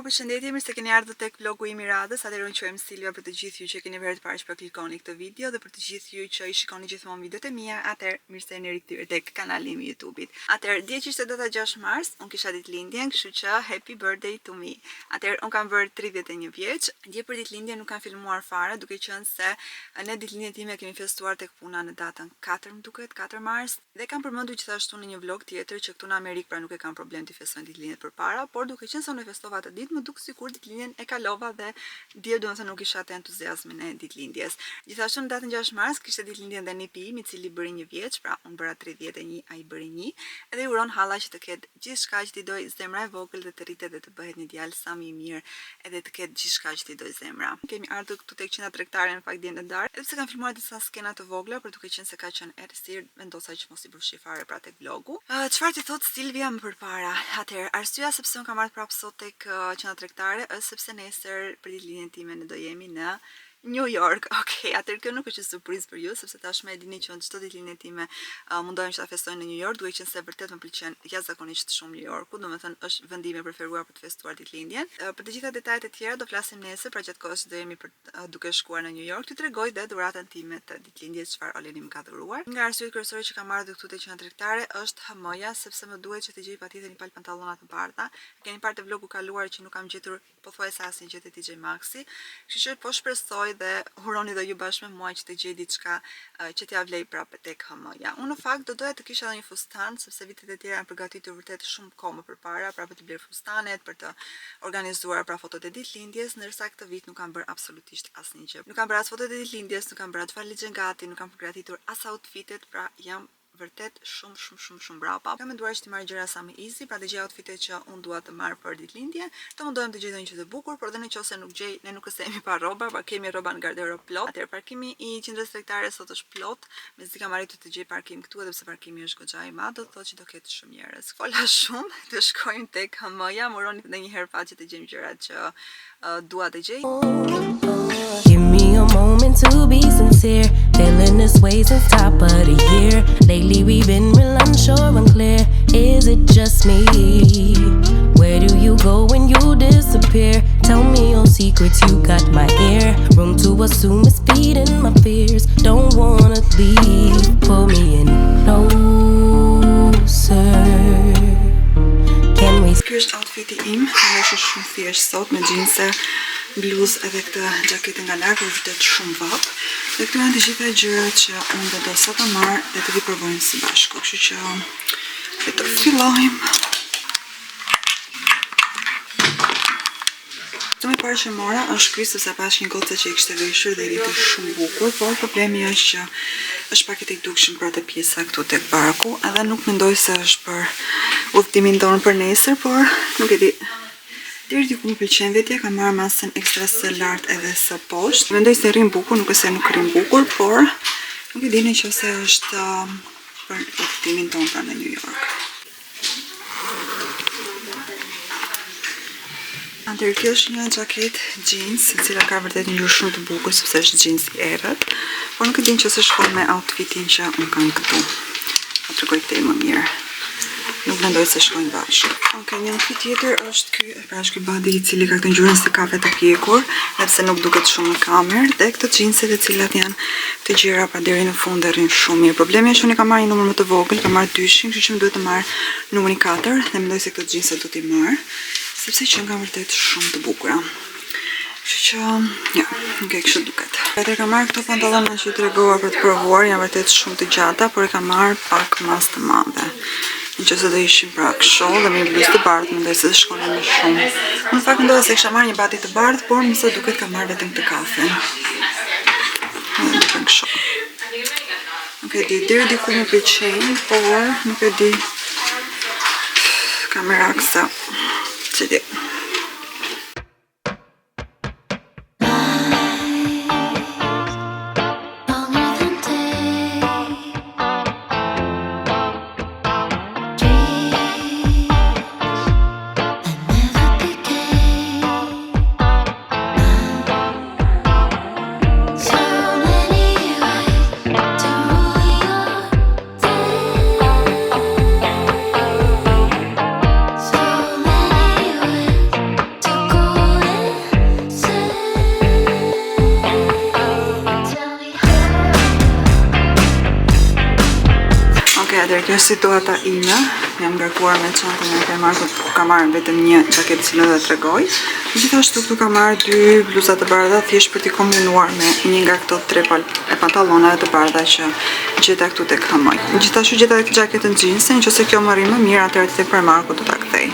Përshëndetje, mirë se keni ardhur tek vlogu im I radhës. Atëherë unë quhem Silvia për të gjithë ju që keni vënë parë që klikoni këtë video dhe për të gjithë ju që I shikoni gjithmonë videot e mia, atëherë mirë se jeni rikthyer tek kanali im I YouTube-it. Atëherë dje që ishte data 6 mars, unë kisha ditëlindjen, kështu që happy birthday to me. Atëherë unë kam bërë 31 vjeç. Dje për ditëlindjen nuk kam filmuar fare, duke qenë se në ditëlindjen time kemi festuar tek puna në datën 4, më duket, 4 mars, dhe kam përmendur gjithashtu në një vlog tjetër që këtu në Amerikë pra nuk e kam problem të festojnë ditëlindjen përpara, por duke qenë se unë festova atë ditë, më duk sikur ditëlindjen e kalova dhe dje domethënë nuk kisha atë entuziazmin e ditëlindjes. Gjithashtu në datën 6 mars kishte ditëlindjen dhe nipi im I cili bëri 1 vjeç, pra unë bëra 31, ai bëri 1, dhe I uron halla që të ketë gjithçka që t'i doj zemra e vogël dhe të rritet dhe të bëhet një djalë sa më I mirë, edhe të ketë gjithçka që t'i doj zemra. Kemi ardhur këtu tek qendra tregtare në fakt dje në darkë, edhe pse kam filmuar disa skena të vogla, por duke qenë se ka qenë errësirë, vendosa që mos I përfshi fare pra tek vlogu. Çfarë ti thot Silvia më përpara? Atëherë, arsyeja sepse unë kam ardhur prapë sot tek qendra tregtare është sepse nesër për ditëlindjen time ne do jemi në New York. Okej, atëherë kjo nuk është surprizë për ju, sepse tashmë e dini që në çdo ditëlindjen time mundohem që ta festoj në New York, duke qenë se vërtet më pëlqen jashtëzakonisht shumë New Yorku, domethënë është vendi im I preferuar për të festuar ditëlindjen. Për të gjitha detajet e tjera do flasim nesër, pra gjatë kohës që do jemi duke shkuar në New York, t'ju tregoj dhe dhuratën time të ditëlindjes çfarë Oleni më ka dhuruar. Nga arsyet kryesore që kam ardhur këtu te qendra tregtare është HM-ja, sepse më duhet që të gjej patjetër një palë pantallona të bardha. Keni parë te vlogu kaluar që nuk kam gjetur pothuajse asnjë gjë te TJ Maxxi, kështu që po shpresoj dhe uroni dhe ju bashkë me mua që të gjej diçka që t'ja vlej prapë tek HM-ja. Unë në fakt do doja të kisha edhe një fustan, sepse vitet e tjera janë përgatitur vërtet shumë kohë më përpara, pra për të bler fustanet, për të organizuar pra fotot e ditëlindjes, ndërsa këtë vit nuk kam bërë absolutisht asnjë gjë. Nuk kam bërë as fotot e ditëlindjes, nuk kam bërë as valizhen gati, nuk kam përgatitur as outfitet, pra jam vërtet shumë brapa. Kam menduar që të marr gjëra sa më easy, pra të gjej outfitet që unë dua të marr për ditëlindje. Të mundohem të gjej një gjë të bukur, por edhe nëse nuk gjej, ne nuk kthehemi pa rroba, pra kemi rroba në garderop plot. Atëherë parkimi I qendrës tregtare sot është plot, mezi kam arritur të gjej parkim këtu, edhe pse parkimi është goxha I madh, do të thotë që do ketë shumë njerëz. Fola shumë, të shkojmë tek HM-ja, moroni edhe një herë fat që të gjejmë gjërat që dua të gjej. Give me a moment to be sincere. Feeling this way since top of the year. Lately we've been real unsure, unclear. Is it just me? Where do you go when you disappear? Tell me your secrets, you got my ear. Room to assume it's feeding my fears. Don't wanna leave, pull me in closer. Can we? Ky është outfiti im, është shumë thjesht sot me jeanse, bluzë edhe këtë xhaketë nga larg, është vërtet shumë vap. Dhe këto janë të gjitha gjërat që unë do sa të marr dhe të vi provojmë së bashku. Kështu që le të fillojmë. Të më parë që mora është ky, sepse pash një gocë që I kishte veshur dhe I riti shumë bukur, por problemi është që është pak I dukshëm për atë pjesa këtu tek baraku, edhe nuk mendoj se është për udhëtimin tonë për nesër, por nuk e di. Deri diku më pëlqen vetja, kam marrë masën ekstra së lartë edhe së poshtë. Mendoj se rrim bukur, nuk e se nuk rrim bukur, por nuk e di nëse është për udhëtimin tonë pra në New York. Atëherë kjo është një xhaketë jeans, e cila ka vërtet një ngjyrë shumë të bukur sepse është jeans I errët, por nuk e di nëse shkon me outfitin që unë kam këtu. Ta tregoj këtë më mirë. Nuk mendoj se shkojnë bashkë. Okej, një outfit tjetër është ky, pra është ky body I cili ka këtë ngjyrën si kafe të pjekur, sepse nuk duket shumë në kamerë, dhe këto jeanset e cilat janë të gjera pa deri në fund dhe rrin shumë mirë. Problemi është që unë kam marrë një numër më të vogël, kam marrë 200, kështu që më duhet të marr numrin 4 dhe mendoj se këto jeanset do t'i marr, sepse që nga vërtet shumë të bukura. Kështu që, ja, nuk e kështu duket. Atëherë kam marrë këto pantallona që I tregova për të provuar, janë vërtet shumë të gjata, por e kam marrë pak mas të madhe. Nëse do ishim pra kështu dhe me bluzë të bardhë, mendoj se shkonin më shumë. Në fakt mendova se kisha marrë një bati të bardhë, por më sa duket kam marrë vetëm të kafe. Nuk e di, deri diku më pëlqejnë, por nuk e di. Kamera kësa. Që di. Okej, atëherë kjo është situata ime. Jam ngarkuar me çantën e Primarkut, ku kam marrë vetëm një xhaketë që do ta tregoj. Gjithashtu këtu kam marrë 2 bluza të bardha thjesht për t'i kombinuar me një nga këto 3 e pantallonave të bardha që gjeta këtu tek Hamoj. Gjithashtu gjeta këtë xhaketën jeans, nëse kjo më arrin më mirë, atëherë tek Primarku do ta kthej.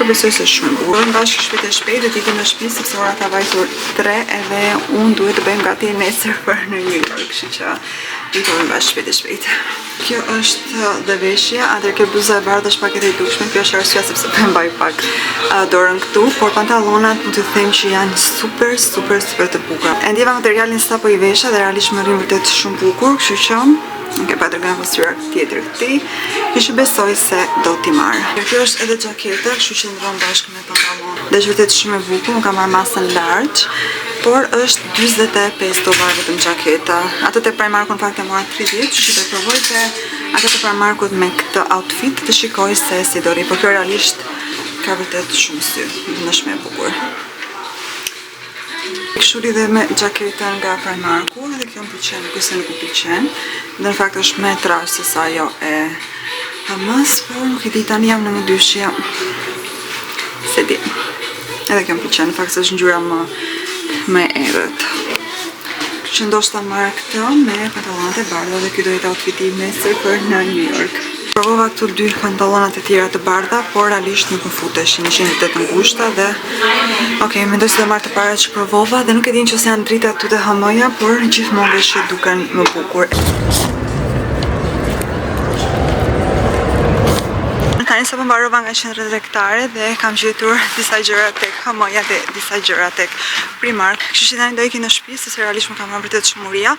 Besoj se shumë e bukur. Bashkë shpejt do të ikim në shtëpi sepse ora ka vajtur 3 edhe unë duhet të bëjmë gati nesër për në New York, kështu që i bëjmë bashkë shpejt. Kjo është dhe veshja, atëherë kjo bluza e bardhë është pak e dukshme, kjo është arsyeja sepse po mbaj pak dorën këtu, por pantallonat mund të them që janë super të bukura. E ndjeva materialin sapo i vesha dhe realisht më rrin vërtet shumë bukur, kështu që nuk e pa dërgën postuar tjetër këti, kështu besoj se do t'i marrë. Kjo është edhe xhaketa, kështu që ndron bashkë me pantallon. Dhe është vërtet shumë e bukur, unë kam marrë masën large, por është 45 dollar vetëm xhaketa. Ato te Primarku në fakt e mora 30, kështu që provoj te ato te Primarkut me këtë outfit të shikoj se si do ri, por kjo realisht ka vërtet shumë sy, është shumë e bukur. Kështu lidhe me xhaketën nga Primarku, edhe kjo më pëlqen, kurse nuk më pëlqen. Dhe në fakt është më e trashë se sa ajo e Hamas, por nuk i di, tani jam në më dyshje. Se di. Edhe kjo më pëlqen, në fakt se është ngjyra më e errët. Kështu që ndoshta marr këtë me pantallonat e bardha dhe ky do jetë outfiti im nesër për në New York. Provova këtu 2 pantallonat e tjera të bardha, por realisht nuk më futeshin, ishin të ngushta dhe okej, mendoj se do marr të parat që provova dhe nuk e di nëse janë drita këtu te Hamoja, por gjithmonë veshjet duken më bukur. Tani sapo mbarova nga qendra tregtare dhe kam gjetur disa gjëra tek Hamoja dhe disa gjëra tek Primark. Kështu që tani do ikim në shtëpi sepse realisht më ka marrë vërtet shmuria.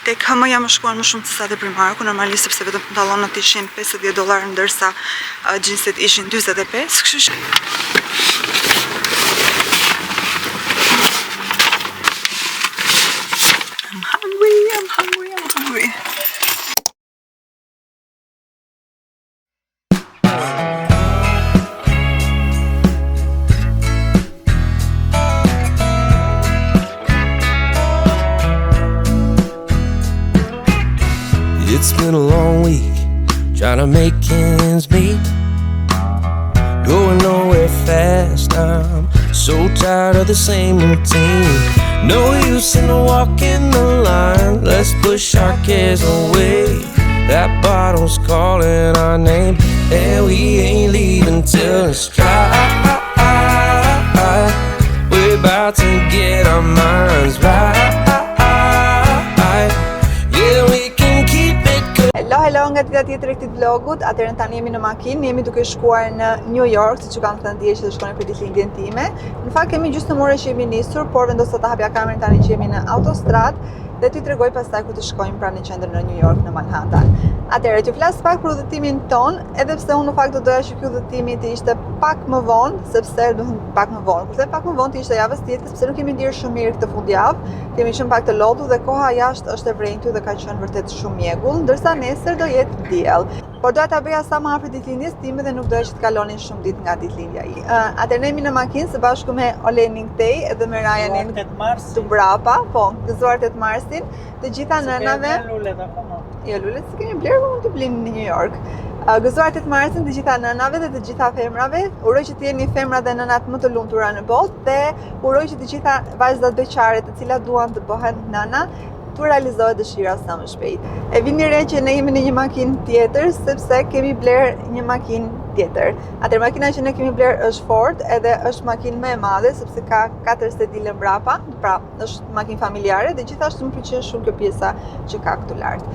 Tek Hamoja më shkuan më shumë se sa te Primarku, normalisht sepse vetëm pantallonat ishin 50 dollar ndërsa jeanset ishin 45, kështu që I'm hungry. It's been a long week, trying to make ends meet. Going nowhere fast, I'm so tired of the same routine. No use in walking the line, let's push our cares away. That bottle's calling our name, and we ain't leaving till it's dry. We're about to get our minds right. Hello nga dita tjetër e këtij vlogut. Atëherë tani jemi në makinë, jemi duke shkuar në New York, siç u kam thënë dje që do shkojmë për ditëlindjen time. Në fakt kemi gjysmëore që jemi nisur, por vendosa ta hapja kamerën tani që jemi në autostradë dhe t'ju tregoj pastaj ku të shkojmë pra në qendër në New York në Manhattan. Atëherë t'ju flas pak për udhëtimin ton, edhe pse unë në fakt do doja që ky udhëtimi të ishte pak më vonë, sepse do pak më vonë. Kur them pak më vonë të ishte javës tjetër, sepse nuk kemi ndier shumë mirë këtë fundjavë. Kemi qenë pak të lodhur dhe koha jashtë është e vrenjtur dhe ka qenë vërtet shumë mjegull, ndërsa nesër do jetë diell. Por doja ta bëja sa më afër ditëlindjes time dhe nuk doja që të kalonin shumë ditë nga ditëlindja i. Atëherë ne jemi në makinë së bashku me Olenin këtej edhe me Ryanin të mbrapa, po, gëzuar 8 marsin, të gjitha nënave. Jo, lulet se kemi blerë, po mund t'i blinë në New York. Gëzuar 8 marsin të gjitha nënave dhe të gjitha femrave. Uroj që të jeni femrat dhe nënat më të lumtura në botë dhe uroj që të gjitha vajzat beqare të cilat duan të bëhen nëna tu realizohet dëshira sa më shpejt. E vini re që ne jemi në një makinë tjetër sepse kemi bler një makinë tjetër. Atëherë makina që ne kemi bler është Ford, edhe është makinë më e madhe sepse ka 4 sedile mbrapa, pra është makinë familjare dhe gjithashtu më pëlqen shumë kjo pjesa që ka këtu lart.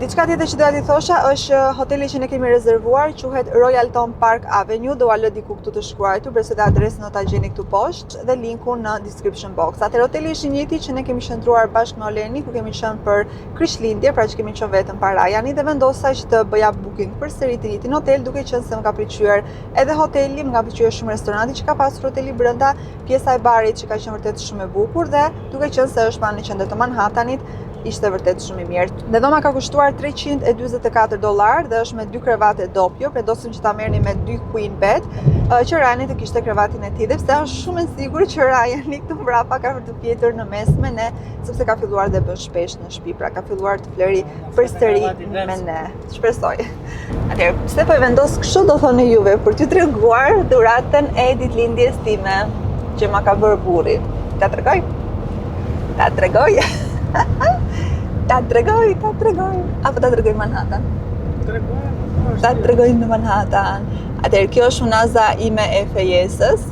Diçka tjetër që doja t'i thosha është hoteli që ne kemi rezervuar, quhet Royalton Park Avenue, do a lë diku këtu të shkruar, besoj se adresën do ta gjeni këtu poshtë dhe linkun në description box. Atëherë hoteli është i njëjti që ne kemi qëndruar bashkë me Oleni, ku kemi qenë për Krishtlindje, pra që kemi qenë vetëm para Ryanit dhe vendosa që të bëja booking përsëri të njëjtin hotel, duke qenë se më ka pëlqyer edhe hoteli, më ka pëlqyer shumë restoranti që ka pasur hoteli brenda, pjesa e barit që ka qenë vërtet shumë e bukur dhe duke qenë se është në qendër të Manhattanit, ishte vërtet shumë i mirë. Dhe dhoma ka kushtuar $324 dhe është me 2 krevate doppio, predosim që ta merrni me 2 queen bed, që Ryani të kishte krevatin e tij, dhe pse është shumë e sigurt që Ryani këtu mbrapa ka për të pjetur në mes me ne, sepse ka filluar dhe bën shpesh në shtëpi, pra ka filluar të fleri përsëri me ne. Shpresoj. Atëherë, pse po e vendos kështu do thoni juve për t'ju treguar dhuratën e ditëlindjes time që ma ka bërë burri. Ta tregoj? Ta tregoj? Ta tregoj? Apo ta tregoj Manhattan? Ta tregoj në Manhattan. Atëherë, kjo është unaza ime e fejesës,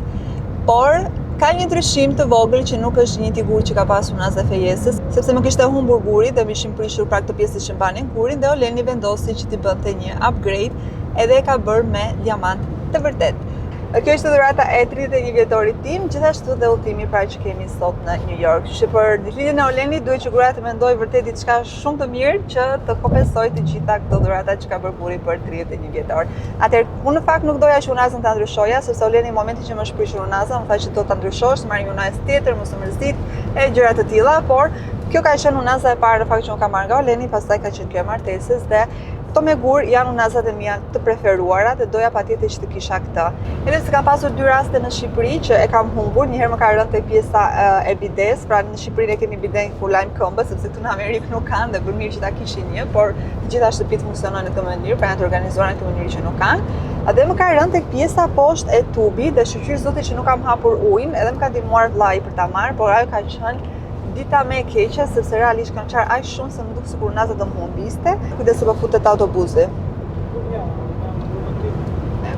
por ka një ndryshim të vogël që nuk është një tigur që ka pasur unaza e fejesës, sepse më kishte humbur guri dhe më ishim prishur pra këtë pjesë që mbanin gurin dhe Oleni vendosi që t'i bënte një upgrade edhe e ka bërë me diamant të vërtet. Kjo është dhurata e 31 vjetorit tim, gjithashtu dhe udhëtimi pra që kemi sot në New York. Që për ditëlindjen e Olenit duhet që gruaja të mendoj vërtet diçka shumë të mirë që të kompensoj të gjitha këto dhurata që ka bërë burri për 31 vjetor. Atëherë, unë në fakt nuk doja që unazën ta ndryshoja, sepse Oleni në momentin që më shprishur unaza, më tha që do ta ndryshosh, të marrim një unazë tjetër, mos të mërzit e gjëra të tilla, por kjo ka qenë unaza e parë në fakt që unë kam marrë nga Oleni, pastaj ka qenë kjo e martesës dhe këto me gur janë unazat e mia të preferuara dhe doja patjetër që të kisha këtë. Edhe se kam pasur 2 raste në Shqipëri që e kam humbur, një herë më ka rënë te pjesa e bides, pra në Shqipëri ne kemi biden ku lajm këmbës, sepse këtu në Amerikë nuk kanë dhe bën mirë që ta kishin një, por të gjitha shtëpitë funksionojnë në këtë mënyrë, pra janë të organizuara në këtë mënyrë që nuk kanë. Dhe më ka rënë tek pjesa poshtë e tubi dhe shqyr zotit që nuk kam hapur ujin, edhe më ka ndihmuar vllai për ta marrë, por ajo ka qenë dita me e keqe, sepse realisht kam qarë aq shumë se më duk sikur unaza do më humbiste. Kujdes se po futet autobusi.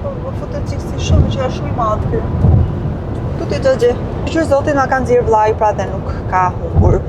Po futet çik si shumë që është shumë i madh ky. Tuti xhaxhi. Shqyr zotit na ka nxjerr vllai pra dhe nuk ka humbur.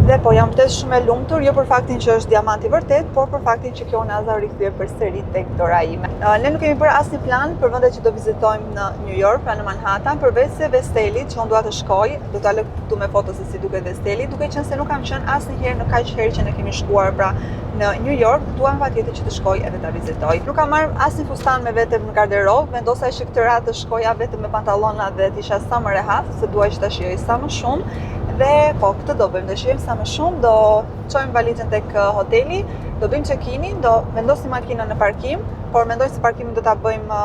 Dhe po jam vërtet shumë e lumtur, jo për faktin që është diamant i vërtet, por për faktin që kjo unaza u rikthye përsëri tek dora ime. Ne nuk kemi bërë asnjë plan për vendet që do vizitojmë në New York, pra në Manhattan, përveç se Vestelit, që unë dua të shkoj, do ta lë këtu me foto se si duket Vesteli, duke qenë se nuk kam qenë asnjëherë në kaq herë që ne kemi shkuar pra në New York, duam patjetër që të shkoj edhe ta vizitoj. Nuk kam marrë asnjë fustan me vete në garderobë, vendosa që këtë radhë të shkoja vetëm me pantallona dhe të isha sa më rehat, se dua që ta shijoj sa më shumë. Dhe po, këtë do bëjmë, do shijojmë sa më shumë, do çojmë valizën tek hoteli, do bëjmë check-in-in, do vendosim makinën në parkim, por mendoj se parkimin do ta bëjmë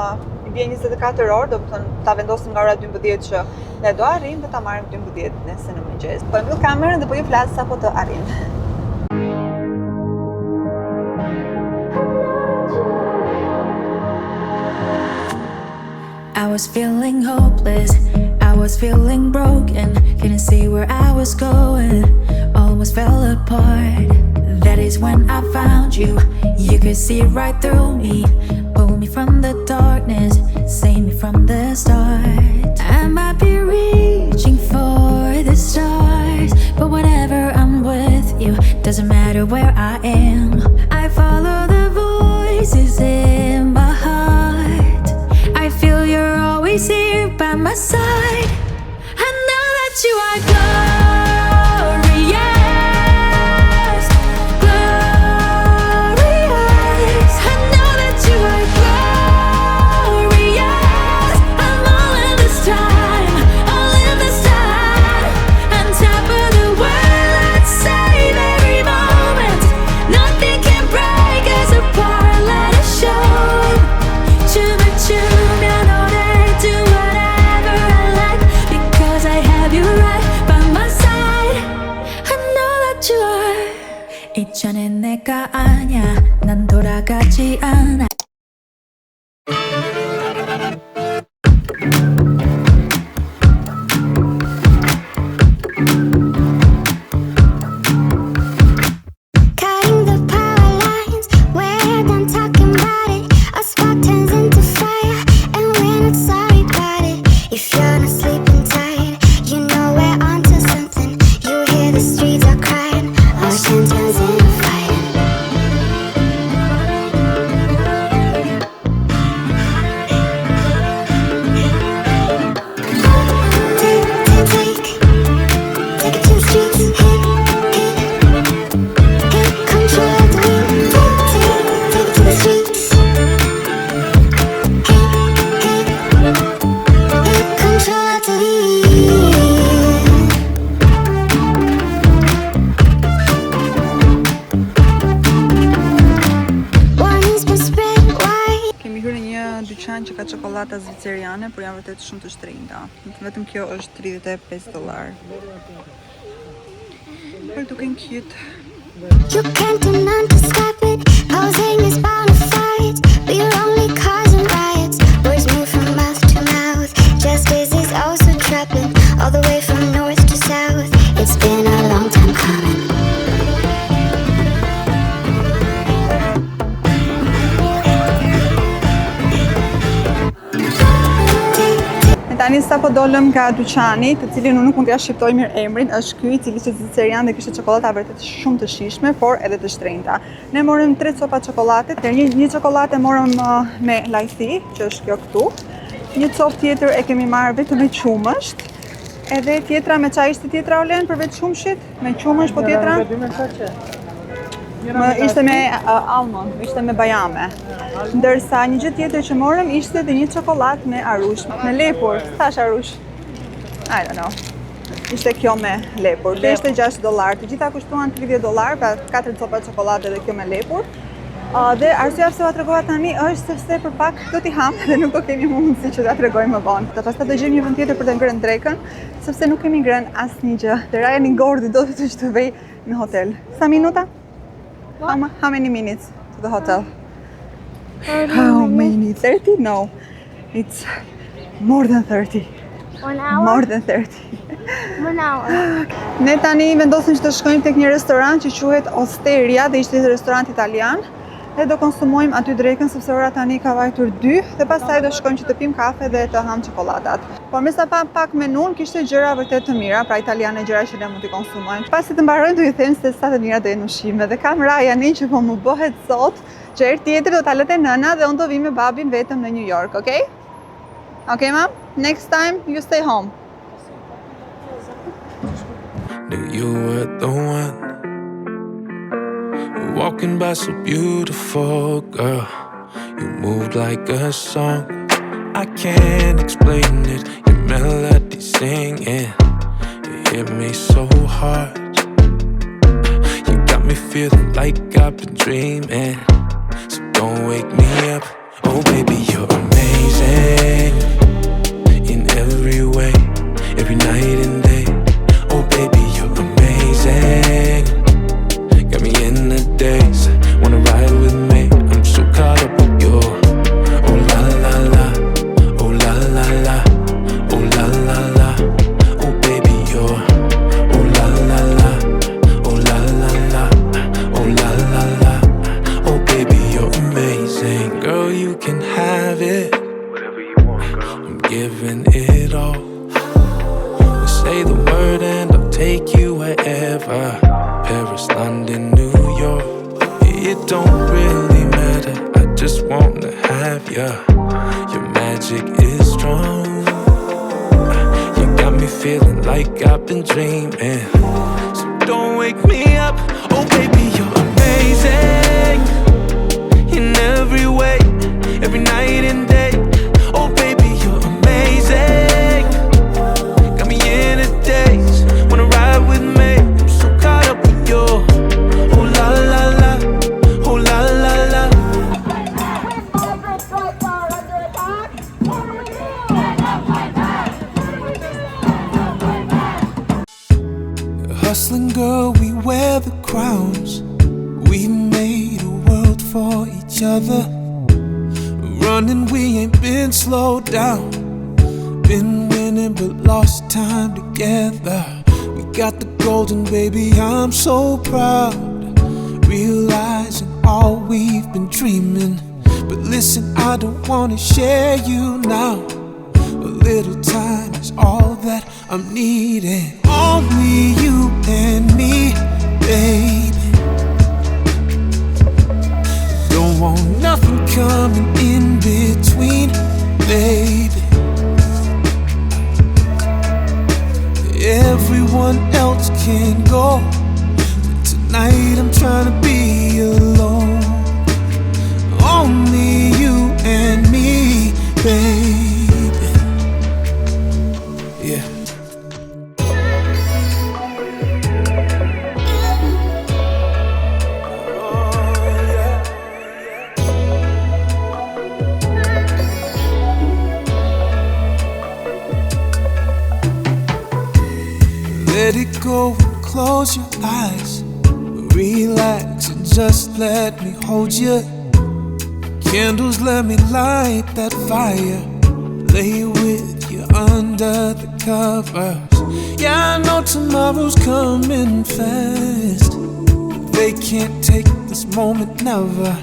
i bie 24 orë, do të thënë ta vendosim nga ora 12 që ne do arrijmë dhe ta marrim 12 nesër në mëngjes. Po e mbyll kamerën dhe po ju flas sapo të arrijmë. I was feeling hopeless, I was feeling broken, couldn't see where I was going, almost fell apart. That is when I found you, you could see right through me, pull me from the darkness, save me from the start. I might be reaching for the stars, but whenever I'm with you, doesn't matter where I am. I follow the voices in my heart, I feel you're always here by my side. I know that you are glorious, glorious. I know that you are glorious. I'm all in this time, all in this time. On top of the world, let's save every moment. Nothing can break us apart, let us show. 이전엔 내가 아냐, 난 돌아가지 않아. Që ka çokolata zviceriane, por janë vërtet shumë të shtrenjta. Vetëm kjo është $35. Por duken cute. You can't deny to stop it. Posing is bound to fight. Tani sapo dolëm nga dyqani, të cilin unë nuk mund t'ja shqiptoj mirë emrin, është ky i cili ishte zicerian dhe kishte çokolata vërtet shumë të shijshme, por edhe të shtrenjta. Ne morëm 3 copa çokolate, një çokolate morëm me lajthi, që është kjo këtu. Një copë tjetër e kemi marrë vetëm me qumësht. Edhe tjetra me çfarë ishte tjetra Olen përveç qumshit? Me qumësht po tjetra? Ishte me almond, ishte me bajame. Ndërsa një gjë tjetër që morëm ishte dhe një çokoladë me arush, me lepur. Thash arush? I don't know. Ishte kjo me lepur. Dhe ishte $6. Të gjitha kushtuan $30, pra 4 copa çokoladë dhe kjo me lepur. Dhe arsyeja pse ua tregova tani është sepse për pak do t'i ham dhe nuk do kemi mundësi që ta tregojmë më vonë. Pastaj do gjejmë një vend tjetër për të ngrënë drekën, sepse nuk kemi ngrënë asnjë gjë. Dhe Ryan i ngordhi do të të vej në hotel. Sa minuta? How many minutes to the hotel? How many? 30? No. It's more than 30. 1 hour? More than 30. 1 hour. Ne tani vendosim që të shkojmë tek një restorant që quhet Osteria dhe ishte një restorant italian. Dhe do konsumojmë aty drekën sepse ora tani ka vajtur 2 dhe pastaj do shkojmë që të pim kafe dhe të ham çokoladat. Por me sa pak menun kishte gjëra vërtet të mira, pra italiane, gjëra që ne mund t'i konsumojmë. Pasi të mbarojmë do ju them se sa të mira do jenë ushqime dhe kam Ryanin që po më bëhet sot që herë tjetër do ta lëte nëna dhe unë do vi me babin vetëm në New York, okay? Okay, mom? Next time you stay home. Knew you were the one. Walking by so beautiful, girl. You moved like a song. I can't explain it. Your melody singing, it hit me so hard. You got me feeling like I've been dreaming. So don't wake me up. Oh baby, you're amazing in every way, every night and day. Oh baby, you're amazing. Got me in the days, wanna ride with me. I'm so caught up with you. Oh la la la, oh la la la, oh la la la. Oh baby, you're oh la la la, oh la la la, oh la la la. Oh baby, you're amazing. Girl, you can have it. Whatever you want, girl. I'm giving it all. Say the word and I'll take you wherever. Paris, London, New York. It don't really matter. I just wanna have ya. Your magic is strong. You got me feeling like I've been dreaming. So don't wake me up. Oh baby, you're amazing in every way, every night and day. Oh baby, you're amazing. Got me in the days, wanna ride with me. I'm so caught up with you. Oh la la la, oh la la la. Hustling girl, we wear the crowns. We made a world for each other. Running, we ain't been slowed down. Been winning but lost time together. We got the golden, baby, I'm so proud. Realizing all we've been dreaming. But listen, I don't wanna share you now. A little time is all that I'm needing. Only you and me, baby. Don't want nothing coming in between, baby. Everyone else can go. Tonight I'm trying to be alone. Only you and me, baby. Yeah. Let it go and close your eyes. Relax and just let me hold you. Candles, let me light that fire. Lay with you under the covers. Yeah, I know tomorrow's coming fast. They can't take this moment, never.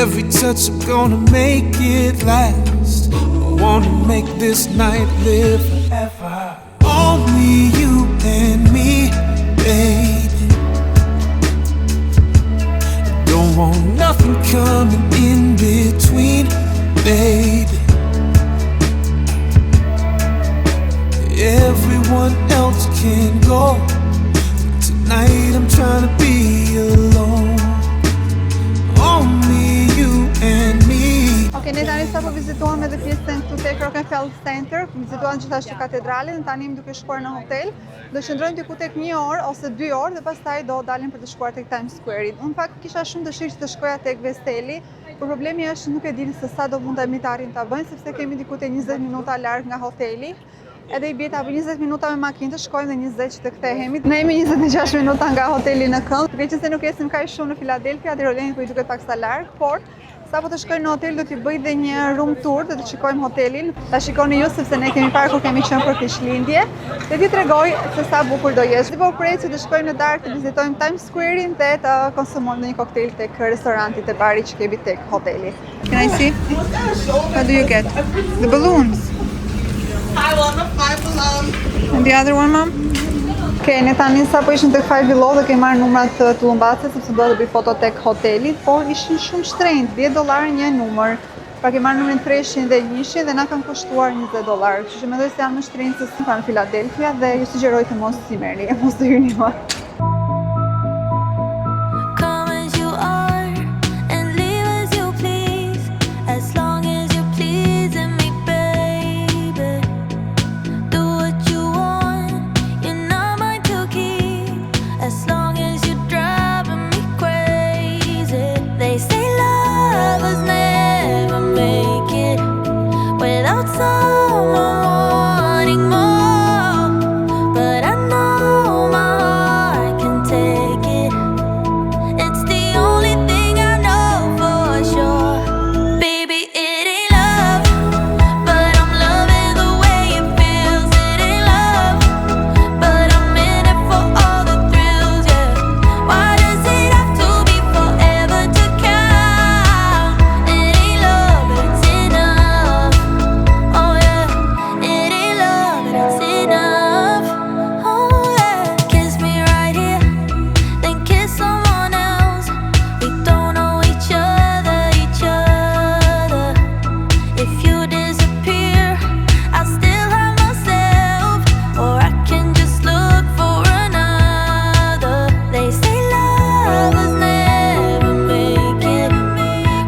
Every touch I'm gonna make it last. honest. I wanna make this night live forever. Only you and me, baby. Don't want nothing coming in between, baby. Everyone else can go. Tonight I'm trying to be alone. Only you and me. Ok, ne tani sa po vizituam edhe pjesën këtu tek Rockefeller Center, vizituam gjithashtu katedralin, tani jemi duke shkuar në hotel. Do qëndrojmë diku tek 1 orë ose 2 orë dhe pastaj do dalim për të shkuar tek Times Square. Unë fakt kisha shumë dëshirë që të shkoja tek Vesteli, por problemi është nuk e di se sa do mundemi të arrim ta bëjmë sepse kemi diku te 20 minuta larg nga hoteli. Edhe i bie ta bëj 20 minuta me makinë të shkojmë dhe 20 që të kthehemi. Ne jemi 26 minuta nga hoteli në kënd. Duke qenë se nuk esim kaq shumë në Philadelphia, Tiroleni po i duket paksa larg, por sapo të shkojmë në hotel do t'i bëj dhe një room tour dhe të shikojmë hotelin. Ta shikoni ju sepse ne kemi parë kur kemi qenë për Krishtlindje. Dhe t'ju tregoj se sa bukur do jesh. Dhe po prej që të shkojmë në darkë të vizitojmë Times Square-in dhe të konsumojmë një koktel tek restoranti te bari që kemi tek hoteli. Can I see? What do you get? The balloons. I want the 5 below. And the other one, mom? Okay, ne tani sa po ishim tek Five Below dhe kemi marrë numrat të Tullumbacit sepse do të bëj foto tek hoteli, por ishin shumë shtrenjtë, $10 një numër. Pra kemi marrë numrin 300 dhe 100 dhe na kanë kushtuar $20. Kështu që mendoj se janë më shtrenjtë se në Philadelphia dhe ju sugjeroj të mos i merrni, mos të hyni më. Come as you are and leave as you please, as long as you're pleasing me, baby. Do what you want, you're not mine to keep, as long as you're driving me crazy. They say lovers never make it without someone wanting more, but I know my heart can take it. It's the only thing I know for sure. Baby, it ain't love, but I'm loving the way it feels. It ain't love, but I'm in it for all the thrills, yeah. Why does it have to be forever to count? It ain't love, but it's enough. Oh yeah, it ain't love, but it's enough. Oh yeah, kiss me right here, then kiss someone else. We don't know each other, each other. If you disappear, I still have myself, or I can just look for another. They say lovers never make it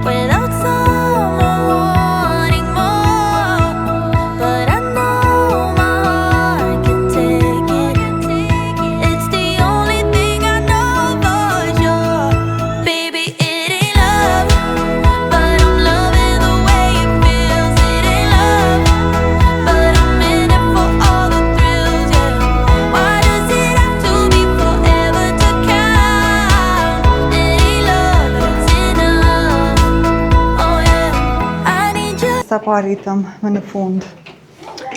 without someone wanting more, but I know my heart can take it. It's the only thing I know for sure. Baby, it ain't love, but I'm loving the way it feels. It ain't love, but I'm in it for all the thrills, yeah. Why does it have to be forever to count? It ain't love, but it's enough. Oh yeah, I need you. Sa po arritëm më në fund.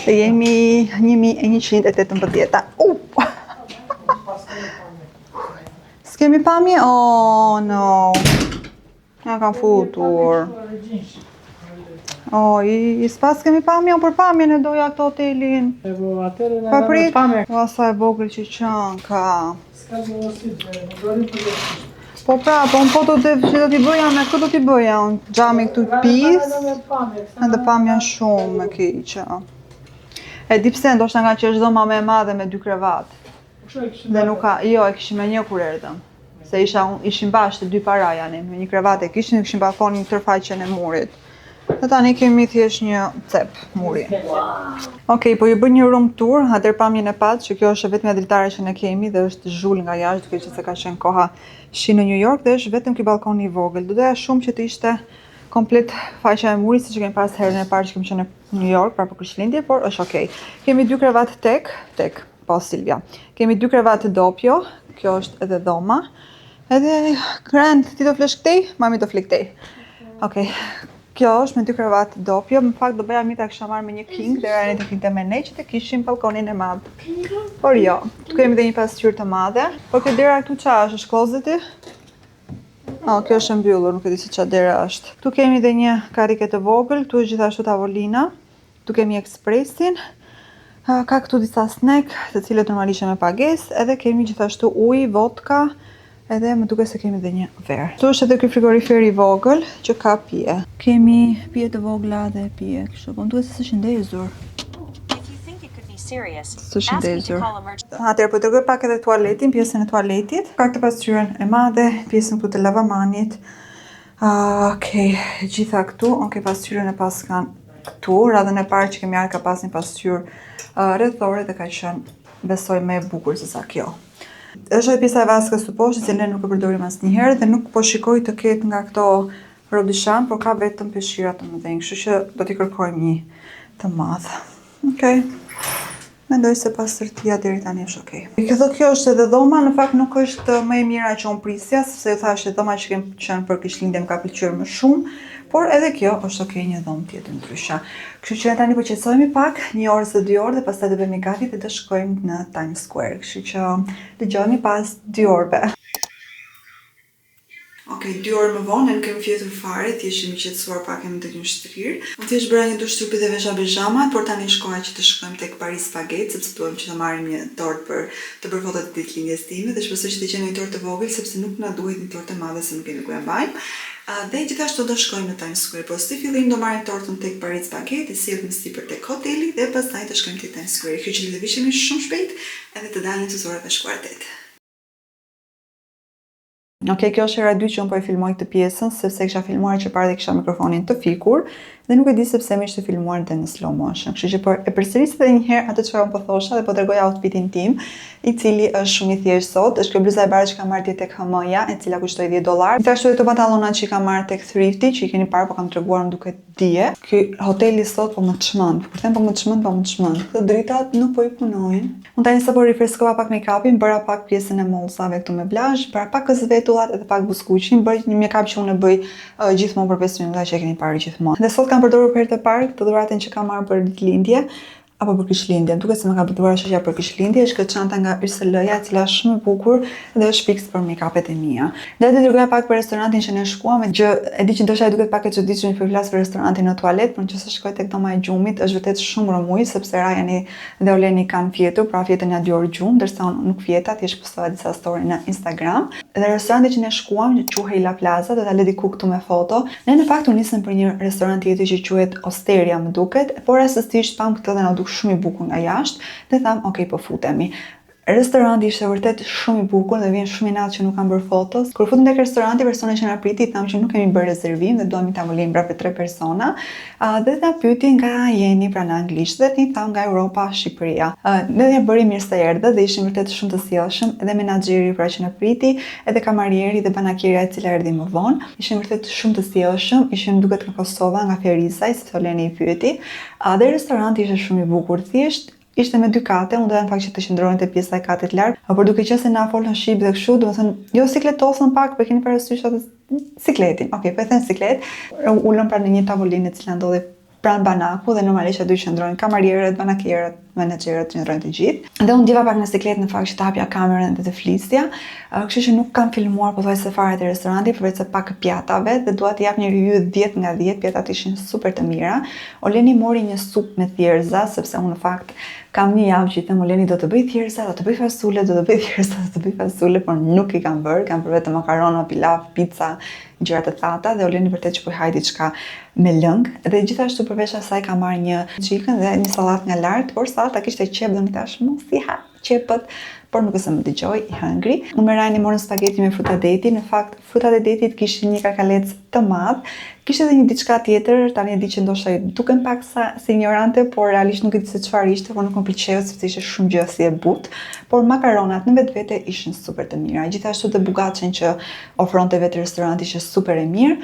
Dhe jemi 1118. S'kemi pamje? Oh no. Ja kam futur. Oh, i s'pas kemi pamje, për pamje në doja këtë hotelin. Pa prit, sa e vogël që qënka. Po pra, po unë po që do t'i bëja me këtë do t'i bëja unë gjami këtu pis edhe pamja shumë me kiqa. E di pse ndoshta nga që është dhoma më e madhe me 2 krevat. Dhe nuk ka, jo e kishim me një kur erdhëm. Se ishim bashkë të 2 paraja ne, me një krevat e kishim balkonin tërfaqen e murit. Dhe tani kemi thjesht një cep muri. Okej, po ju bën një room tour, atër pamjen e pat, që kjo është vetëm dritare që ne kemi dhe është zhull nga jashtë, duke që se ka qenë koha shi në New York dhe është vetëm ky balkoni i vogël. Do doja shumë që të ishte komplet faqja e murit, siç kemi pas herën e parë që kemi qenë në New York para Krishtlindje, por është okay. Kemi 2 krevat tek, po Silvia. Kemi 2 krevat doppio, kjo është edhe dhoma. Edhe grand, ti do flesh këtej, mami do fle këtej. Okej. Kjo është me 2 krevat doppio, në fakt do bëja mi ta kisha marrë me një king, dhe rani të kinte me ne që të kishim balkonin e madh. Por jo, këtu kemi dhe një pasqyrë të madhe. Por kjo dera këtu qa është klozeti? Kjo është e mbyllur, nuk e di se çfarë dera është. Këtu kemi edhe një karrike të vogël, këtu është gjithashtu tavolina. Këtu kemi ekspresin. Ka këtu disa snack, të cilët normalisht me pagesë, edhe kemi gjithashtu ujë, vodka, edhe më duket se kemi edhe një verë. Këtu është edhe ky frigorifer i vogël që ka pije. Kemi pije të vogla dhe pije kështu, po më duket se s'është ndezur. S'është ndezur. Atëherë po tregoj pak edhe tualetin, pjesën e tualetit. Ka këtë pasqyrën e madhe, pjesën këtu të lavamanit. Okej, gjitha këtu, pasqyrën e pas kanë këtu. Radhën e parë që kemi ardhur ka pas një pasqyrë rrethore dhe ka qenë, besoj, më e bukur se sa kjo. Është edhe pjesa e vaskës së poshtë, që ne nuk e përdorim asnjëherë dhe nuk po shikoj të ketë nga këto robishan, por ka vetëm peshqira të mëdhenj, kështu që do t'i kërkojmë një të madh. Okej. Mendoj se pastërtia deri tani është okay. Kjo është edhe dhoma, në fakt nuk është më e mira që unë prisja, sepse ju thashë dhoma që kem qenë për Krishtlindjen më ka pëlqyer më shumë, por edhe kjo është okay, një dhomë tjetër ndryshe. Kështu që tani po qetësohemi pak, 1 orë ose 2 orë dhe pastaj do bëhemi gati dhe do shkojmë në Times Square. Kështu që dëgjoni pas 2 orëve. Okej, 2 orë më vonë, nuk kemi fjetur fare, thjesht jemi qetësuar pak, kemi tek një shtrirë. Unë thjesht bëra një dush trupi dhe vesha pijamat, por tani shkoja që të shkojmë tek Paris Spaghetti, sepse duam që të marrim një tortë për të bërë foto të ditëlindjes time dhe shpresoj që të gjejmë një tortë të vogël sepse nuk na duhet një tortë e madhe se nuk kemi ku e mbajmë. Dhe gjithashtu do shkojmë në Times Square, por si fillim do marrim tortën tek Paris Spaghetti, sillem sipër tek hoteli dhe pastaj do shkojmë tek Times Square. Kjo që le të vishemi shumë shpejt edhe të dalim sësorat e shkuar 8. Okej, kjo është hera 2 që unë po e filmoj këtë pjesën, sepse kisha filmuar që parë dhe kisha mikrofonin të fikur dhe nuk e di sepse më ishte filmuar dhe në slow motion. Kështu që e përsëris edhe një herë atë çfarë unë po thosha dhe po tregoj outfitin tim, i cili është shumë i thjeshtë sot. Është kjo bluza e bardhë që kam marrë tek HM-ja, e cila kushtoi $10. Gjithashtu këto pantallonat që kam marrë tek Thrifty, që i keni parë po kam treguar më duket dije. Ky hoteli sot po më çmend. Kur them po më çmend. Këto dritat nuk po i punojnë. Unë tani sapo rifreskova pak make-upin, bëra pak pjesën e mollsave këtu me blazh, bëra pak vetullat edhe pak buskuqin, bëj një make-up që unë e bëj gjithmonë për 5 minuta që e keni parë gjithmonë. Dhe sot kam përdorur për herë të parë këtë dhuratën që kam marrë për ditëlindje apo për Krishtlindje. Duket se më ka përdorur shoqja për Krishtlindje, është këtë çanta nga Yrsel-ja, e cila është shumë e bukur dhe është fiks për make-upet e mia. Dhe të tregoja pak për restorantin që ne shkuam, që e di që ndoshta duket pak e çuditshme të flas për restorantin në tualet, por nëse shkoj tek Doma e Gjumit, është vërtet shumë rëmuj sepse Rajani dhe Oleni kanë fjetur, pra fjetën ja 2 orë gjumë, ndërsa unë nuk fjeta, thjesht postova disa story në Instagram. Dhe restoranti që ne shkuam, që quhej La Plaza, do ta lë diku këtu me foto. Ne në fakt u nisëm për një restorant tjetër që quhet Osteria, më duket, por rastësisht pam këtë dhe na duk shumë i bukur nga jashtë dhe tham, ok, po futemi. Restoranti ishte vërtet shumë i bukur dhe vjen shumë i natë që nuk kam bërë fotos. Kur futem tek restoranti, persona që na priti tham që nuk kemi bërë rezervim dhe duam një tavolinë pra për 3 persona. Dhe na pyeti nga jeni, pra në anglisht, dhe ti tham nga Europa, Shqipëria. Ne ja bëri mirë se erdhë dhe ishin vërtet shumë të sjellshëm, edhe menaxheri pra që na priti, edhe kamarieri dhe banakierja e cila erdhi më vonë, ishin vërtet shumë të sjellshëm, ishin duket nga Kosova, nga Ferisaj, si Oleni i pyeti. Dhe restoranti ishte shumë i bukur, thjesht ishte me 2 kate, unë doja në fakt që të qëndronin te pjesa e katet lart, por duke qenë se na folën shqip dhe kështu, domethënë jo sikletosën pak, po keni parasysh atë sikletin. Okej, po e them siklet. Ulëm pra në një tavolinë e cila ndodhi pranë banaku dhe normalisht aty qëndronin kamarierët, banakierët, menaxherët, qëndronin të gjithë. Dhe unë diva pak në siklet në fakt që të hapja kamerën dhe të flisja, kështu që nuk kam filmuar pothuajse fare të restorantit, përveç se pak pjatave dhe dua t'i jap një review 10 nga 10, pjatat ishin super të mira. Oleni mori një supë me thjerza, sepse unë në fakt kam një javë që i them Oleni do të bëj thjerza, do të bëj fasule, do të bëj thjerza, do të bëj fasule, por nuk i kam bërë, kam bërë vetëm makarona, pilav, pica, gjëra të thata dhe Oleni vërtet që po i haj diçka me lëng. Dhe gjithashtu përveç asaj kam marrë një chicken dhe një sallatë nga lart, por sallata kishte qep dhe më tash mos i ha qepët, por nuk e se më dëgjoj, i hëngri. Unë me Rajani morën spaghetti me fruta deti, në fakt frutat e detit kishin një kakalec të madh, kishte edhe një diçka tjetër, tani e di që ndoshta duken pak si ignorante, por realisht nuk e di se çfarë ishte, por nuk më pëlqeu sepse ishte shumë gjësi e butë, por makaronat në vetvete ishin super të mira. Gjithashtu dhe bugaçen që ofronte vetë restoranti ishte super e mirë.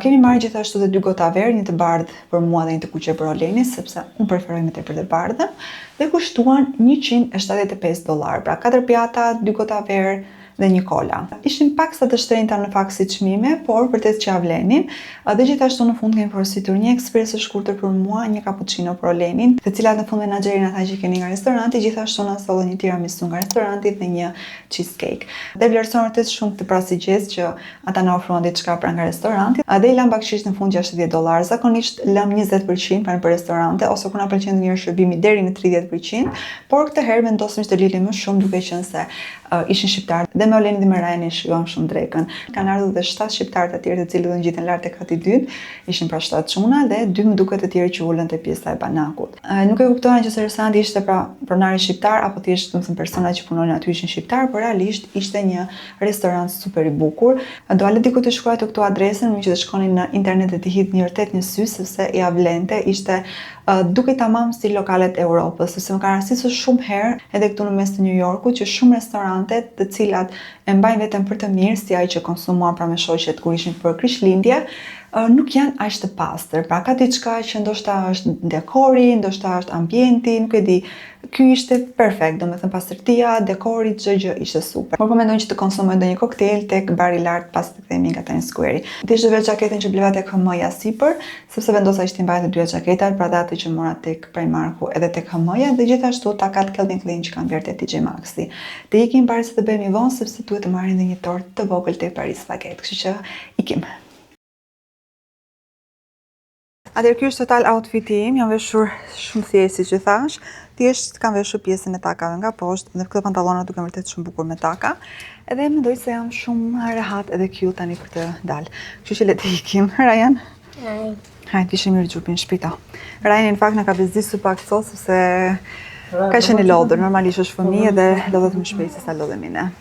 Kemi marrë gjithashtu dhe 2 gota verë, një të bardhë për mua dhe një të kuqe për Olenin, sepse unë preferoj më tepër të bardhën, dhe kushtuan $175. Pra 4 pjata, 2 gota verë, dhe një kola. Ishin pak sa të shtrenjta në fakt si çmime, por vërtet që ja vlenin. Dhe gjithashtu në fund kemi porositur një ekspres të shkurtër për mua, një cappuccino për Olenin, të cilat në fund menaxherin ata që keni nga restoranti, gjithashtu na sollën një tiramisu nga restoranti dhe një cheesecake. Dhe vlerëson vërtet shumë të prasigjes që ata na ofruan diçka pra nga restoranti. Dhe i lam bakshish në fund $60. Zakonisht lëm 20% për restorante ose kur na pëlqen një shërbimi deri në 30%, por këtë herë vendosëm që të lilim më shumë duke qenë se ishin shqiptarë dhe me Olenin dhe me Ryanin shijuam shumë drekën. Kanë ardhur dhe 7 shqiptarë të tjerë të cilët do ngjiten lart tek kati i dytë, ishin pra 7 çuna dhe 2 më duket të tjerë që ulën te pjesa e banakut. Nuk e kuptova nëse restoranti ishte pra pronari shqiptar apo thjesht domethënë persona që punonin aty ishin shqiptar, por realisht ishte një restorant super i bukur. Do ale diku të shkruaj këtu adresën, më që të shkonin në internet dhe të hidhni vërtet një sy sepse ja vlente, ishte duke tamam si lokalet e Europës, sepse më ka rastisur shumë herë edhe këtu në mes të New Yorkut që shumë restorante të cilat e mbajnë veten për të mirë si ai që konsumuan pra me shoqet kur ishin për Krishtlindje, nuk janë aq të pastër. Pra ka diçka që ndoshta është dekori, ndoshta është ambienti, nuk e di. Ky ishte perfekt, domethënë pastërtia, dekori, çdo gjë ishte super. Por po mendoj që të konsumoj ndonjë koktejl tek bari i lart pas të kthehemi nga Times Square. Thjesht vetë xhaketën që bleva tek HM-ja sipër, sepse vendosa që të mbajë të dyja xhaketat, pra atë që mora tek Primarku edhe tek HM-ja dhe gjithashtu takat Calvin Klein që kanë bërë te TJ Maxxi. Të ikim para se të bëhemi vonë sepse duhet të marrim edhe një tort të vogël tek Paris Baguette. Kështu që ikim. Atëherë ky është total outfiti im, jam veshur shumë thjesht siç e thash. Thjesht kam veshur pjesën e takave nga poshtë dhe këto pantallona duken vërtet shumë bukur me taka. Edhe mendoj se jam shumë rehat edhe cute tani për të dalë. Kështu që le të ikim. Ryan. Hajde, ishim mirë gjupin shpita. Ryan në fakt na ka bezdisur pak sot sepse ka qenë i lodhur. Normalisht është fëmijë dhe lodhet më shpejt se sa lodhemi ne.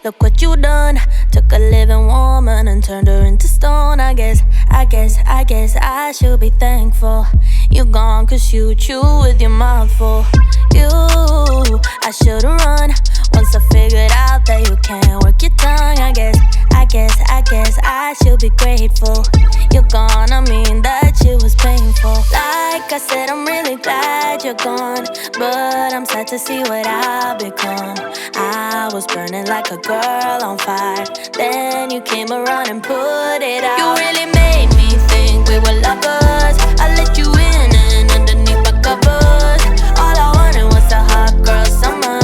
Look what you done. Took a living woman and turned her into stone. I guess I should be thankful. You gone cause you chew with your mouth full. You, I should've run once I figured out that you can't work your tongue. I guess I should be grateful. You're gone, I mean that shit was painful. Like I said, I'm really glad you're gone, but I'm sad to see what I've become. I was burning like a girl on fire, then you came around and put it out. You really made me think we were lovers. I let you in and underneath my covers. All I wanted was a hot girl summer,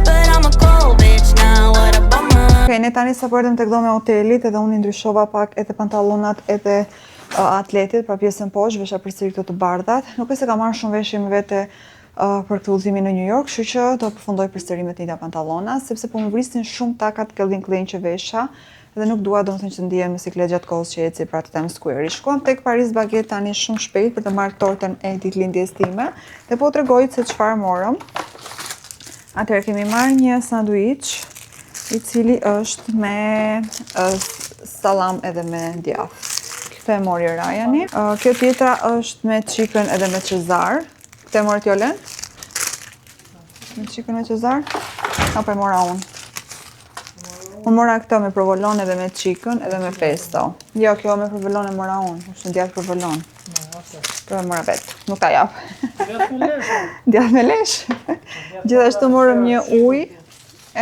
but I'm a cold bitch now, what a bummer. Okay, ne tani sa përdëm tek dhoma e hotelit edhe unë i ndryshova pak edhe pantallonat edhe atletit, pra pjesën poshtë, vesha përsëri këto të bardhat. Nuk e se ka marrë shumë veshje me vete për këtë udhëzimin në New York, kështu që do përfundoj përsërimet e njëjta pantallona, sepse po më vrisin shumë takat Calvin Klein që vesha dhe nuk dua domethënë që të ndihem me siklet gjatë kohës që eci pra të Times Square. Shkuam tek Paris Baguette tani shumë shpejt për të marrë tortën e ditëlindjes time dhe po t'rregoj se çfarë morëm. Atëherë kemi marrë një sanduiç i cili është me sallam edhe me djath. Këtë e mori Ryani. Kjo tjetra është me chicken edhe me Cezar. Këtë e mori Tjolen? Me chicken me Cezar? Apo e mora unë? Unë mora këto me provolone edhe me chicken edhe me pesto. Jo, kjo me provolone mora unë. Është në djath provolone. Kjo e mora vetë. Nuk ta jap. Djath me lesh? Gjithashtu morëm një ujë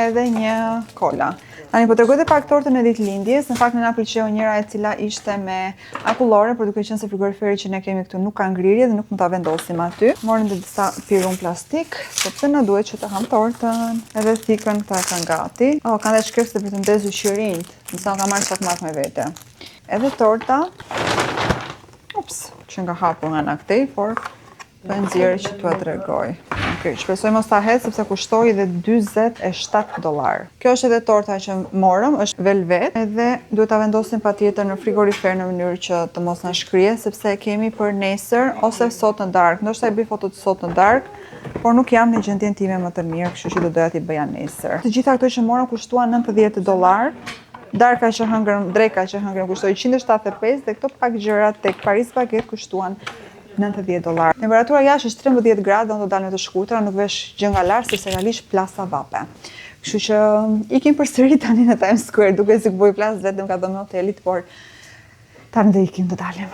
edhe një kola. Tani po tregoj pak tortën e ditëlindjes. Në fakt më na pëlqeu njëra e cila ishte me akullore, por duke qenë se frigoriferi që ne kemi këtu nuk ka ngrirje dhe nuk mund ta vendosim aty. Morëm dhe disa pirun plastik, sepse na duhet që të ham tortën. Edhe thikën këta kanë gati. Kanë dhe shkrepse për të ndezur qirinjt. Nëse ka marrë çak mak me vete. Edhe torta. Ups, që nga hapur nga na këtej, por po nxjerrë që t'ua tregoj. Okej, shpresoj mos ta hedh sepse kushtoi edhe $47. Kjo është edhe torta që morëm, është velvet, edhe duhet ta vendosim patjetër në frigorifer në mënyrë që të mos na shkrije, sepse e kemi për nesër ose sot në darkë. Ndoshta e bëj fotot sot në darkë, por nuk jam në gjendjen time më të mirë, kështu që do doja t'i bëja nesër. Të gjitha këto që morëm kushtuan $90. Darka që hëngrëm, dreka që hëngrëm kushtoi $175 dhe këto pak gjëra tek Paris Baguette kushtuan $90. Temperatura jashtë është 13 gradë, do të dalë me të shkurtra, nuk vesh gjë nga lart sepse realisht plasa vape. Kështu që ikim përsëri tani në Times Square, duke si këpoj plas vetëm ka dhënë hotelit, por tani do ikim të dalim.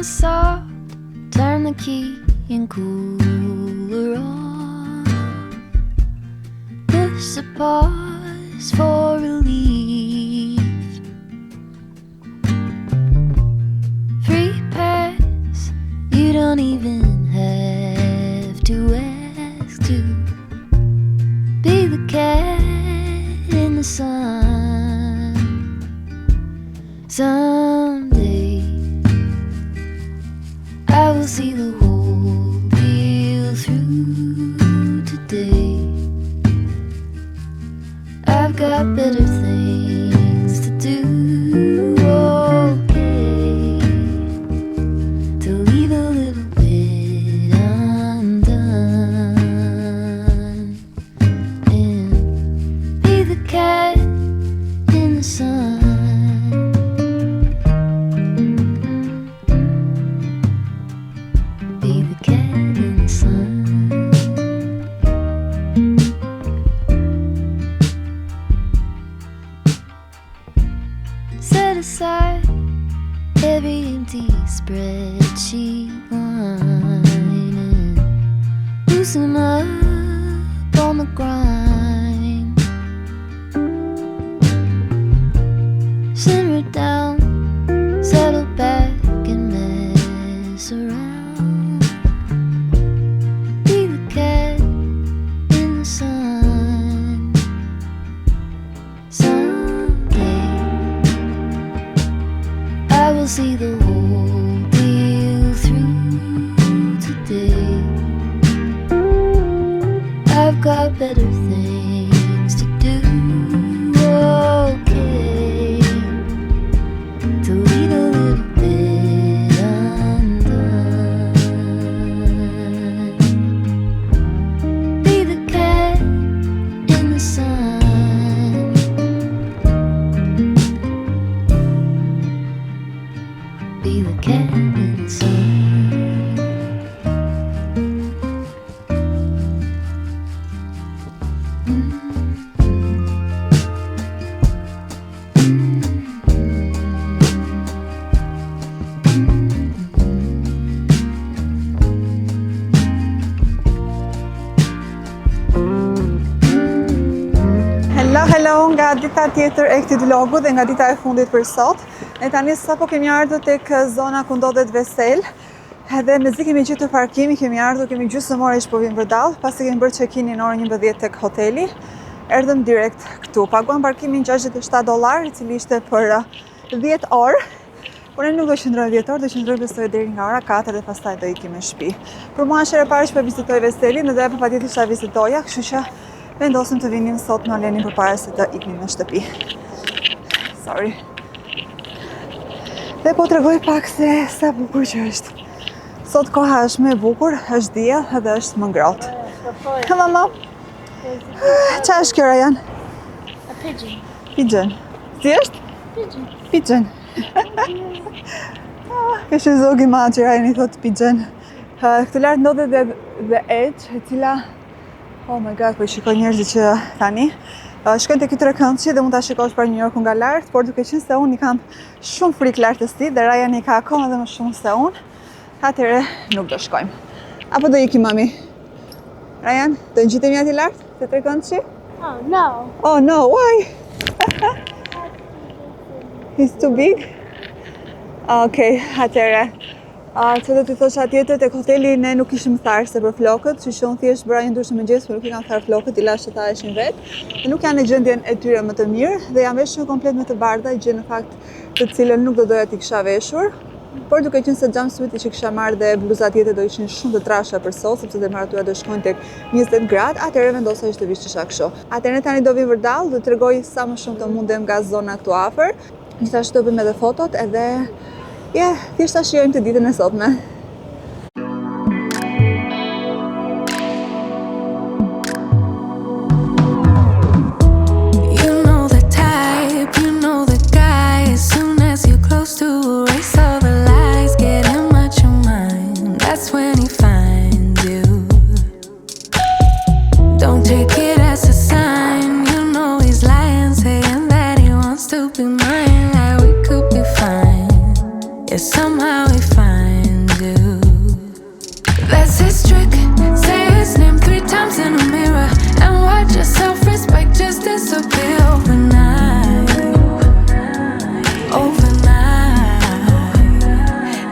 Soft, turn the key and cool her off. Push the pause for relief. Free pass, you don't even have to ask to be the cat in the sun. Someday I will see the whole deal through today. I've got better things to do, okay, to leave a little bit undone and be the cat in the sun. Be the cat in the sun. Set aside every empty spreadsheet line and loosen up on the grind. Simmer down, settle back and mess around. Be the cat in the sun. Someday I will see the whole deal through today. I've got better things to do, okay, to leave a little bit undone. Be the cat in the sun. Be the cat in the sun. Hello, nga dita tjetër e këtij vlogu dhe nga dita e fundit për sot. Ne tani sapo kemi ardhur tek zona ku ndodhet Vesel. Edhe mezi kemi gjetur parkimi, kemi ardhur, kemi gjysmëore që po vim përdallë, pasi kemi bërë check-in në orën 11 tek hoteli. Erdhëm direkt këtu. Paguam parkimin $67, i cili ishte për 10 orë. Por ne nuk do qëndroj 10 orë, do qëndroj besoj deri nga ora 4 dhe pastaj do ikim në shtëpi. Për mua është herë e parë që po vizitoj Veselin dhe po patjetër isha vizitoja, kështu që vendosim të vinim sot në Lenin përpara se të iknim në shtëpi. Sorry. Dhe po t'rregoj pak se sa bukur që është. Sot koha është më e bukur, është diell edhe është më ngrohtë. Ha mama. Çfarë është kjo Ryan? A pigeon. Pigeon. Si është? Pigeon. Kështë zogi ma që rajnë i thotë pigeon. Këtu lartë ndodhe dhe Edge, e cila... Oh my god, po i shikoj njerëzit që tani. Shkojnë të këtë rëkëndëqi dhe mund të shikosh për New Yorku nga lartë, por duke qenë se unë i kam shumë frikë lartësi dhe Ryan i ka akoma dhe më shumë se unë, atëre nuk do shkojmë. Apo do ikim, mami? Ryan, do në gjitemi ati lartë të të rëkëndëqi? Oh, no. Oh no, why? He's too big? Okej, atëre. Që do t'i thosh atjetër tek hoteli ne nuk ishim tharë se për flokët, që unë thjesht bëra një dushë mëngjes, por nuk i kam tharë flokët, i lash që thaheshin vetë. Dhe nuk janë në gjendjen e tyre më të mirë dhe jam veshur komplet me të bardha, gjë në fakt të cilën nuk do doja t'i kisha veshur. Por duke qenë se jumpsuiti që kisha marrë dhe bluzat tjetër do ishin shumë të trasha për sot, sepse temperatura do shkojnë tek 20 gradë, atëherë vendosa që të vishesha kështu. Atëherë ne tani do vim vërdall, do t'rregoj sa më shumë të mundem nga zona këtu afër. Gjithashtu do bëjmë edhe fotot edhe thjesht ta shijojmë të ditën e sotme. You know the type, you know the guy. As soon as you're close to erase all the lies, get him out your mind. That's when he finds you. Don't take it as a sign. You know he's lying, saying that he wants to be mine. Like we could be fine. Yeah, somehow he finds you. That's his trick. Say his name 3 times in a mirror and watch your self-respect just disappear overnight. Overnight.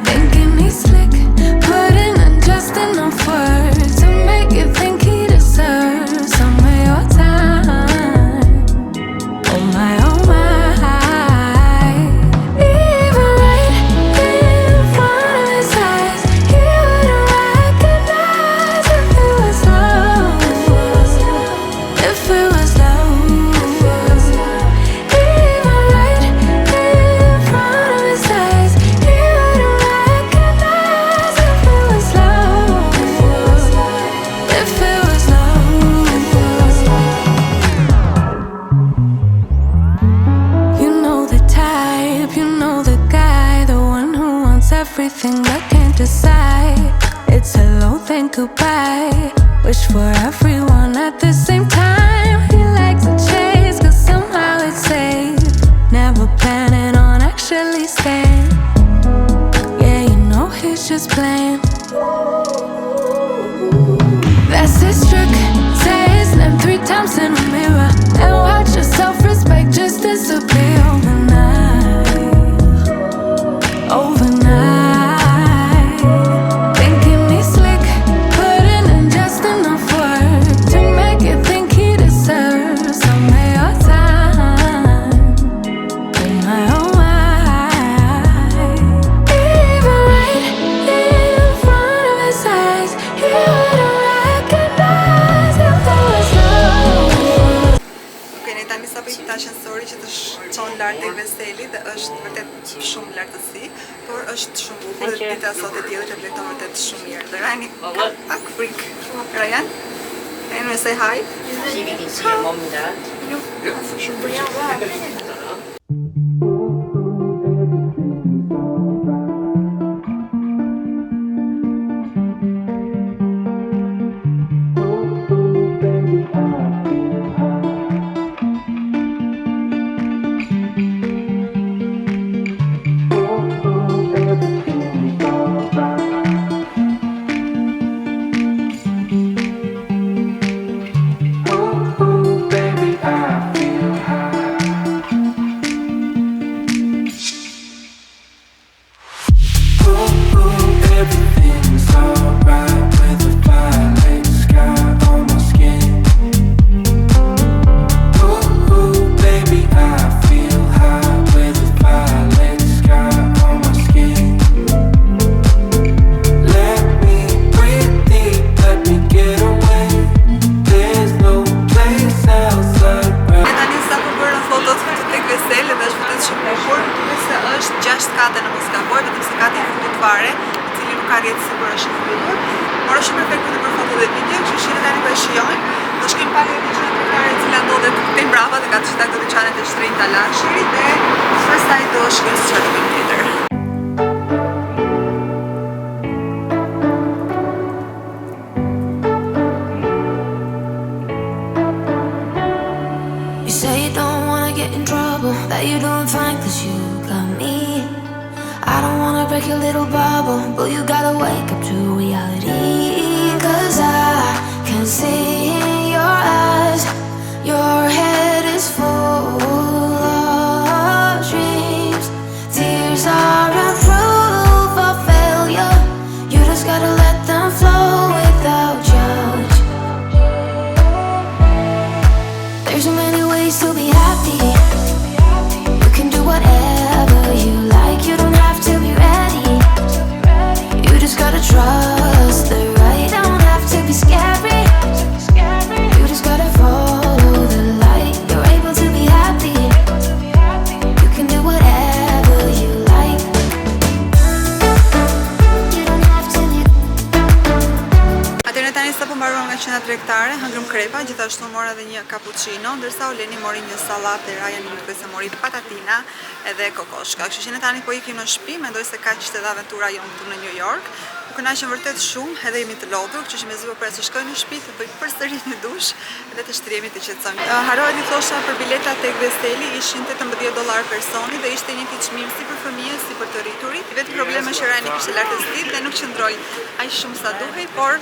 Thinking he's slick, putting in just enough words to make you think he deserves some of your time. Oh my, oh my. Even right in front of his eyes, he wouldn't recognize if it was love. If it was love. Even right in front of his eyes, he wouldn't recognize if it was love. If it was love. You know the type, you know the guy, the one who wants everything but can't decide. It's a low thing goodbye, wish for everyone at the same time. He likes to chase, cause somehow it's safe, never planning on actually staying. Yeah, you know he's just playing. That's his trick. Say his name 3 times in a mirror and watch your self-respect just disappear overnight. Overnight. Thinking he's slick, putting in just enough work to make you think he deserves some of your time. Oh my, oh my. Even right in front of his eyes, he wouldn't recognize if there was love. Okej, ne tani sapo i këta ascensori që të çon lart tek Veseli dhe është vërtet shumë lartësi, por është shumë bukur dhe dita sot e diellit reflekton vërtet shumë mirë. Dhe Ryan pak freak. Ryan, can you say hi? Por është shumë perfekt për foto dhe video, kështu që tani po e shijojmë. Do shkojmë pak në dyqanin tregtare e cila ndodhet këtej mbrapa dhe ka të gjitha këto dyqanet e shtrenjtë të Lashirit dhe pastaj do shkojmë se çfarë do bëjmë tjetër. You say you don't wanna get in trouble, that you're doing fine cause you got me. I don't wanna break your little bubble, but you gotta wake up to reality. Cause I can see in your eyes, your head is full of dreams. Tears are a proof of failure, you just gotta let them flow without judge. There's so many ways to be happy, you can do whatever you like, you don't have to be ready, you just gotta trust the right, don't have to be scary, you just gotta follow the light, you're able to be happy, you can do whatever you like, you don't have to be. Atëherë tani sapo mbaruam nga qendra tregtare, hëngrëm krepa, gjithashtu mora edhe një cappuccino, ndërsa Oleni mori një sallatë dhe Ryan nuk se mori patatina edhe kokoshka. Kështu që ne tani po ikim në shtëpi, mendoj se kaq ishte edhe aventura jon këtu në New York. U kënaqem vërtet shumë, edhe jemi të lodhur, kështu që mezi po pres të shkoj në shtëpi, të bëj përsëri një dush dhe të shtrihemi të qetësojmë. Harroheni thosha për biletat tek Vesteli, ishin $18 personi dhe ishte një çmim si për fëmijë si për të rriturit. Vetëm problemi është që Ryan kishte lartësi dhe nuk qëndroi aq shumë sa duhej, por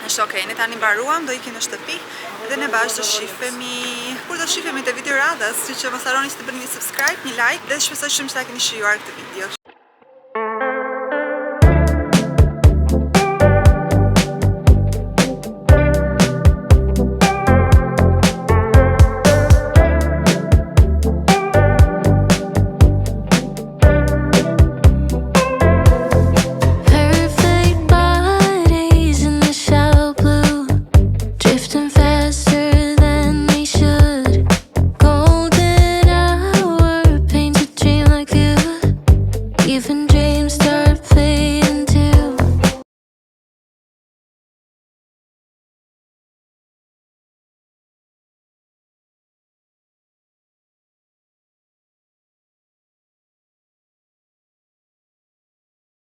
është okej, ne tani mbaruam, do ikim në shtëpi dhe ne bashkë do shifemi, kur do shifemi te video radhës, që mos harroni të bëni një subscribe, një like dhe shpresoj shumë që ta keni shijuar këtë video.